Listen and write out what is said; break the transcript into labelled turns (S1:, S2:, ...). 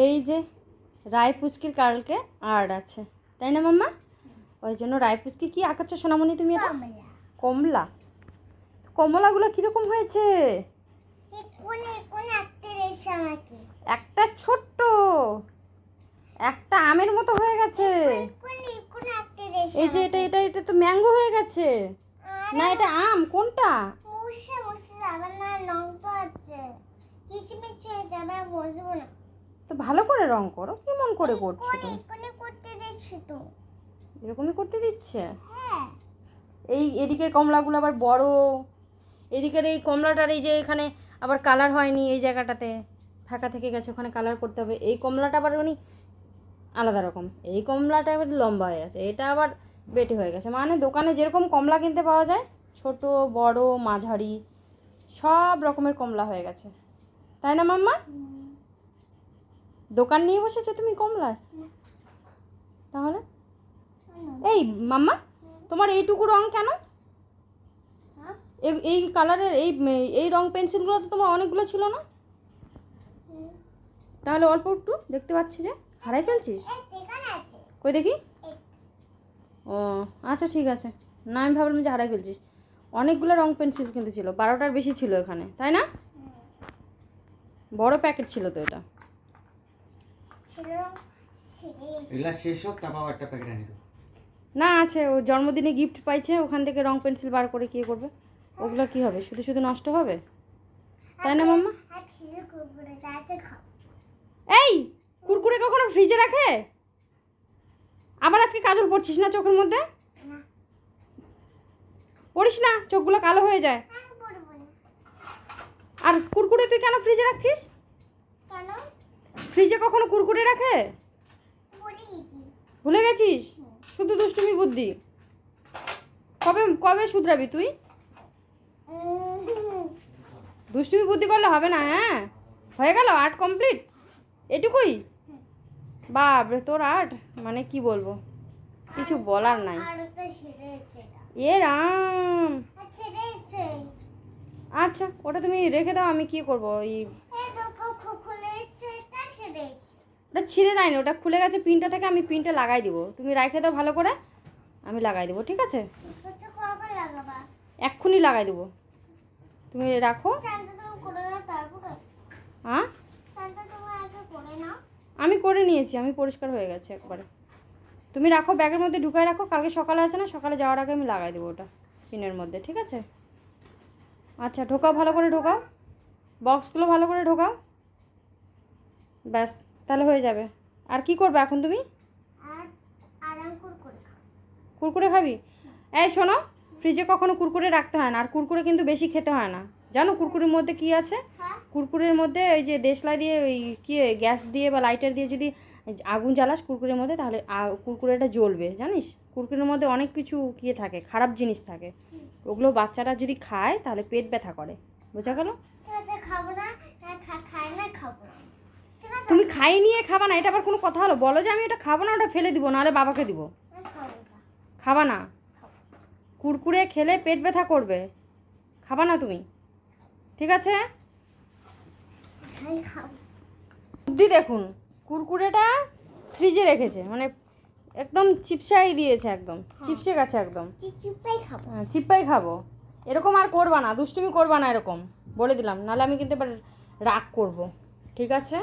S1: এই যে রায় পুচকির কালকে আর্ট আছে, তাই না মাম্মা? ওই জন্য রায় পুচকি কি আঁকাচ্ছ সোনামণি তুমি? এটা কমলা। কমলাগুলো কিরকম হয়েছে? একটা ছোট্ট, একটা আমের মতো হয়ে গেছে। এই যে এটা এটা এটা তো ম্যাঙ্গো হয়ে গেছে। না এটা আম। কোনটা? তো ভালো করে রং করো। কেমন করে করছো তুমি? এরকমই করতে দিচ্ছে। এই এদিকের কমলাগুলো আবার বড়, এদিকের এই কমলাটার এই যে এখানে আবার কালার হয়নি, এই জায়গাটাতে ফাঁকা থেকে গেছে, ওখানে কালার করতে হবে। এই কমলাটা আবার উনি আলাদা রকম, এই কমলাটা আবার লম্বা হয়ে গেছে, এটা আবার বেটে হয়ে গেছে। মানে দোকানে যেরকম কমলা কিনতে পাওয়া যায়, ছোট বড় মাঝারি সব রকমের কমলা হয়ে গেছে, তাই না মাম্মা? দোকান নিয়ে বসেছো তুমি কমলার? তাহলে এই মাম্মা, তোমার এইটুকু রং কেন? এই কালারের এই এই রং পেন্সিলগুলো তো তোমার অনেকগুলো ছিল না? তাহলে অল্প একটু দেখতে পাচ্ছি যে হারাই ফেলছিস। কই দেখি। ও আচ্ছা ঠিক আছে, না আমি ভাবলাম যে হারাই ফেলছিস। অনেকগুলো রং পেন্সিল কিন্তু ছিল, 12টার বেশি ছিল এখানে, তাই না? বড় প্যাকেট ছিল তো এটা। না আছে, ও জন্মদিনে গিফট পাইছে, ওখান থেকে রং পেন্সিল বার করে কী করবে? ওগুলো কি হবে? শুধু শুধু নষ্ট হবে, তাই না মাম্মা? এই কুরকুরে কখনো ফ্রিজে রাখে? আবার আজকে কাজল পড়ছিস না চোখের মধ্যে? পড়িস না, চোখগুলো কালো হয়ে যায়। আর কুরকুরে তুই কেন ফ্রিজে রাখছিস? ফ্রিজে কখনো কুরকুরে রাখে? ভুলে গেছিস? শুধু দুষ্টুমি বুদ্ধি। কবে কবে শুধরাবি তুই? দুষ্টুমি বুদ্ধি করলে হবে না। হ্যাঁ হয়ে গেল, আর্ট কমপ্লিট এটুকুই? বাপরে তোর আর্ট মানে কি বলবো, কিছু বলার নাই। এ রাম, আচ্ছা ওটা তুমি রেখে দাও, আমি কি করবো? ওটা ছিঁড়ে দেয়নি, ওটা খুলে গেছে পিনটা থেকে, আমি পিনটা লাগাই দিব। তুমি রেখে দাও ভালো করে, আমি লাগাই দেবো, ঠিক আছে? এক্ষুনি লাগাই দেবো, তুমি রাখো। হ্যাঁ আমি করে নিয়েছি, আমি পরিষ্কার হয়ে গেছে একবারে। তুমি রাখো, ব্যাগের মধ্যে ঢুকাই রাখো, কালকে সকালে আছে না, সকালে যাওয়ার আগে আমি লাগাই দেবো ওটা পিনের মধ্যে, ঠিক আছে? আচ্ছা ঢোকাও, ভালো করে ঢোকাও, বক্সগুলো ভালো করে ঢোকাও, ব্যাস তাহলে হয়ে যাবে। আর কি করবে এখন তুমি? কুরকুরে খাবি? এই শোনো, ফ্রিজে কখনো কুরকুরে রাখতে হয় না, আর কুরকুরে কিন্তু বেশি খেতে হয় না, জানো কুরকুরের মধ্যে কি আছে? কুরকুরের মধ্যে ওই যে দেশলাই দিয়ে ওই কি গ্যাস দিয়ে বা লাইটার দিয়ে যদি আগুন জ্বালাস কুরকুরের মধ্যে, তাহলে কুরকুরেটা জ্বলবে, জানিস? কুরকুরের মধ্যে অনেক কিছু কিয়ে থাকে, খারাপ জিনিস থাকে, ওগুলো বাচ্চারা যদি খায় তাহলে পেট ব্যথা করে, বোঝা গেল? তুমি খাই নিয়ে খাবা না, এটা আবার কোনো কথা হলো? বলো যে আমি এটা খাবো না, ওটা ফেলে দিব, নাহলে বাবাকে দিব। খাবা না? কুরকুরে খেলে পেট ব্যথা করবে, খাবা না তুমি, ঠিক আছে? বুদ্ধি দেখুন, কুরকুরেটা ফ্রিজে রেখেছে, মানে একদম চিপসাই দিয়েছে, একদম চিপসে গেছে, একদম চিপ্পাই খাবো। এরকম আর করবা না, দুষ্টুমি করবা না এরকম, বলে দিলাম, নাহলে আমি কিন্তু এবার রাগ করবো, ঠিক আছে?